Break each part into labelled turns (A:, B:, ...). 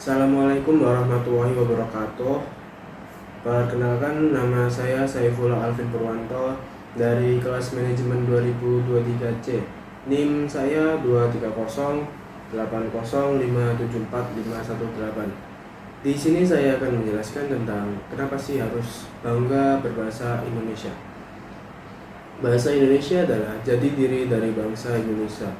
A: Assalamualaikum warahmatullahi wabarakatuh. Perkenalkan, nama saya Saifullah Alvin Purwanto dari kelas manajemen 2023C. NIM saya 23080574518. Di sini saya akan menjelaskan tentang kenapa sih harus bangga berbahasa Indonesia. Bahasa Indonesia adalah jati diri dari bangsa Indonesia.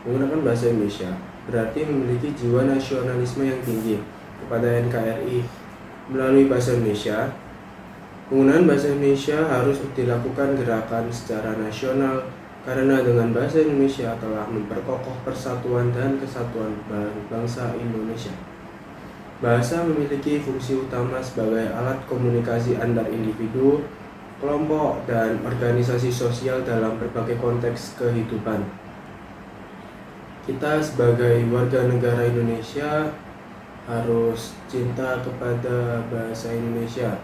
A: Menggunakan bahasa Indonesia berarti memiliki jiwa nasionalisme yang tinggi kepada NKRI. Melalui bahasa Indonesia, penggunaan bahasa Indonesia harus dilakukan gerakan secara nasional karena dengan bahasa Indonesia telah memperkokoh persatuan dan kesatuan bangsa Indonesia. Bahasa memiliki fungsi utama sebagai alat komunikasi antar individu, kelompok, dan organisasi sosial dalam berbagai konteks kehidupan. Kita sebagai warga negara Indonesia harus cinta kepada bahasa Indonesia.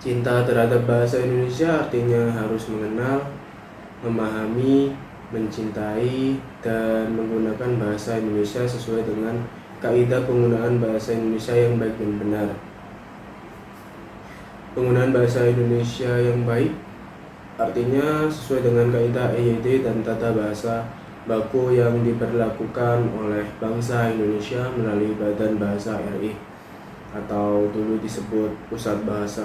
A: Cinta terhadap bahasa Indonesia artinya harus mengenal, memahami, mencintai, dan menggunakan bahasa Indonesia sesuai dengan kaidah penggunaan bahasa Indonesia yang baik dan benar. Penggunaan bahasa Indonesia yang baik artinya sesuai dengan kaidah EYD dan tata bahasa baku yang diberlakukan oleh bangsa Indonesia melalui Badan Bahasa RI atau dulu disebut Pusat Bahasa.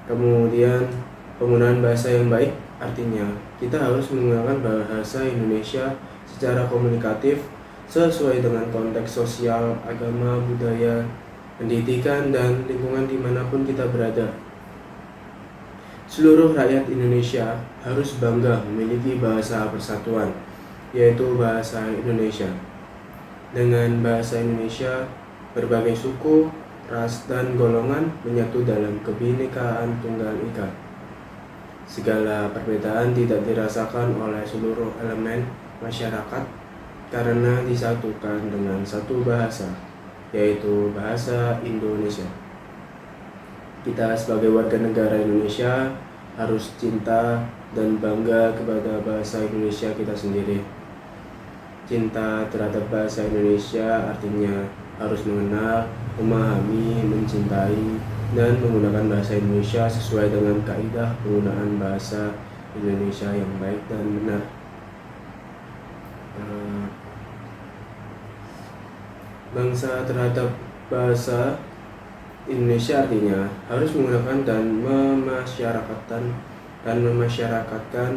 A: Kemudian penggunaan bahasa yang baik artinya kita harus menggunakan bahasa Indonesia secara komunikatif sesuai dengan konteks sosial, agama, budaya, pendidikan, dan lingkungan dimanapun kita berada. Seluruh rakyat Indonesia harus bangga memiliki bahasa persatuan, yaitu bahasa Indonesia. Dengan bahasa Indonesia, berbagai suku, ras, dan golongan menyatu dalam kebinekaan Tunggal Ika. Segala perbedaan tidak dirasakan oleh seluruh elemen masyarakat karena disatukan dengan satu bahasa, yaitu bahasa Indonesia. Kita sebagai warga negara Indonesia harus cinta dan bangga kepada bahasa Indonesia kita sendiri. Cinta terhadap bahasa Indonesia artinya harus mengenal, memahami, mencintai, dan menggunakan bahasa Indonesia sesuai dengan kaidah penggunaan bahasa Indonesia yang baik dan benar. Bangsa terhadap bahasa Indonesia artinya harus menggunakan dan memasyarakatkan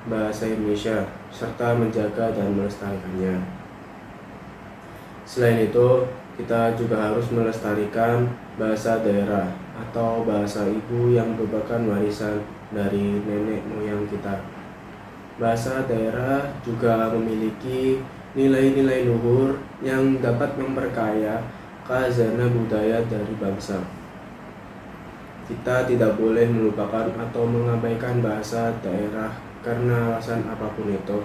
A: bahasa Indonesia serta menjaga dan melestarikannya. Selain itu, kita juga harus melestarikan bahasa daerah atau bahasa ibu yang merupakan warisan dari nenek moyang kita. Bahasa daerah juga memiliki nilai-nilai luhur yang dapat memperkaya khazanah budaya dari bangsa. Kita tidak boleh melupakan atau mengabaikan bahasa daerah karena alasan apapun itu.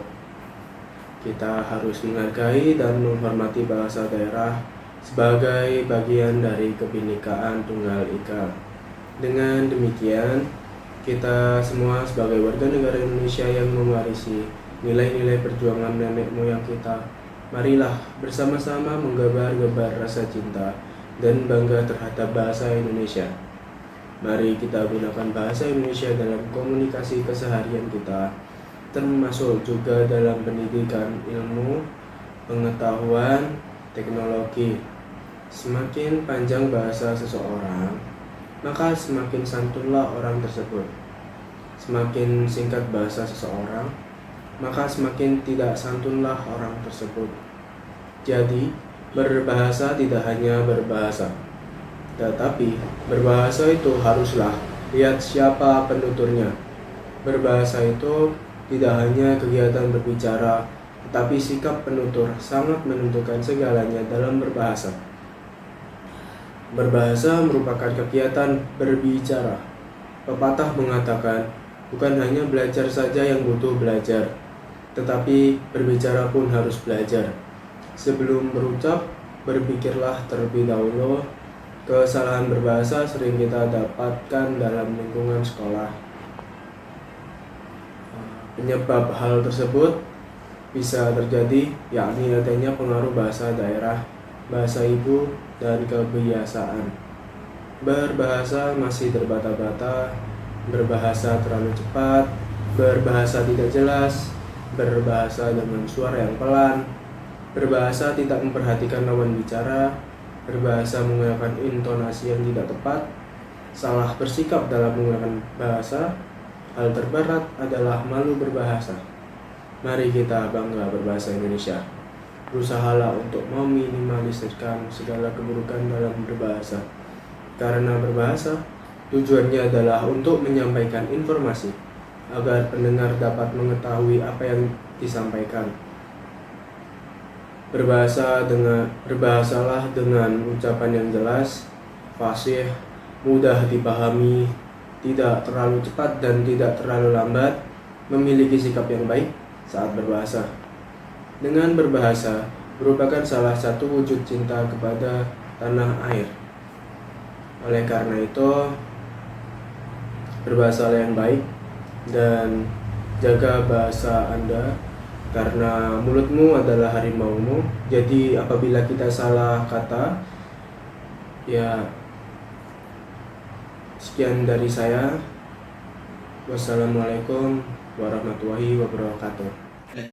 A: Kita harus menghargai dan menghormati bahasa daerah sebagai bagian dari kebinekaan Tunggal Ika. Dengan demikian, kita semua sebagai warga negara Indonesia yang mewarisi nilai-nilai perjuangan nenek moyang kita, marilah bersama-sama menggebar-gebar rasa cinta dan bangga terhadap bahasa Indonesia. Mari kita gunakan bahasa Indonesia dalam komunikasi keseharian kita, termasuk juga dalam pendidikan, ilmu, pengetahuan, teknologi. Semakin panjang bahasa seseorang, maka semakin santunlah orang tersebut. Semakin singkat bahasa seseorang, maka semakin tidak santunlah orang tersebut. Jadi, berbahasa tidak hanya berbahasa, tetapi berbahasa itu haruslah lihat siapa penuturnya. Berbahasa itu tidak hanya kegiatan berbicara, tetapi sikap penutur sangat menentukan segalanya dalam berbahasa. Berbahasa merupakan kegiatan berbicara. Pepatah mengatakan, bukan hanya belajar saja yang butuh belajar, tetapi berbicara pun harus belajar. Sebelum berucap, berpikirlah terlebih dahulu. Kesalahan berbahasa sering kita dapatkan dalam lingkungan sekolah. Penyebab hal tersebut bisa terjadi yakni adanya pengaruh bahasa daerah bahasa ibu, dan kebiasaan. Berbahasa masih terbata-bata, berbahasa terlalu cepat, berbahasa tidak jelas, berbahasa dengan suara yang pelan, berbahasa tidak memperhatikan lawan bicara, berbahasa menggunakan intonasi yang tidak tepat, salah bersikap dalam menggunakan bahasa. Hal terberat adalah malu berbahasa. Mari kita bangga berbahasa Indonesia. Berusahalah untuk meminimalisirkan segala keburukan dalam berbahasa. Karena berbahasa, tujuannya adalah untuk menyampaikan informasi agar pendengar dapat mengetahui apa yang disampaikan. Berbahasalah dengan ucapan yang jelas, fasih, mudah dipahami, tidak terlalu cepat dan tidak terlalu lambat, memiliki sikap yang baik saat berbahasa. Dengan berbahasa merupakan salah satu wujud cinta kepada tanah air. Oleh karena itu, berbahasalah yang baik dan jaga bahasa Anda, karena mulutmu adalah harimaumu. Jadi apabila kita salah kata, ya sekian dari saya. Wassalamualaikum warahmatullahi wabarakatuh.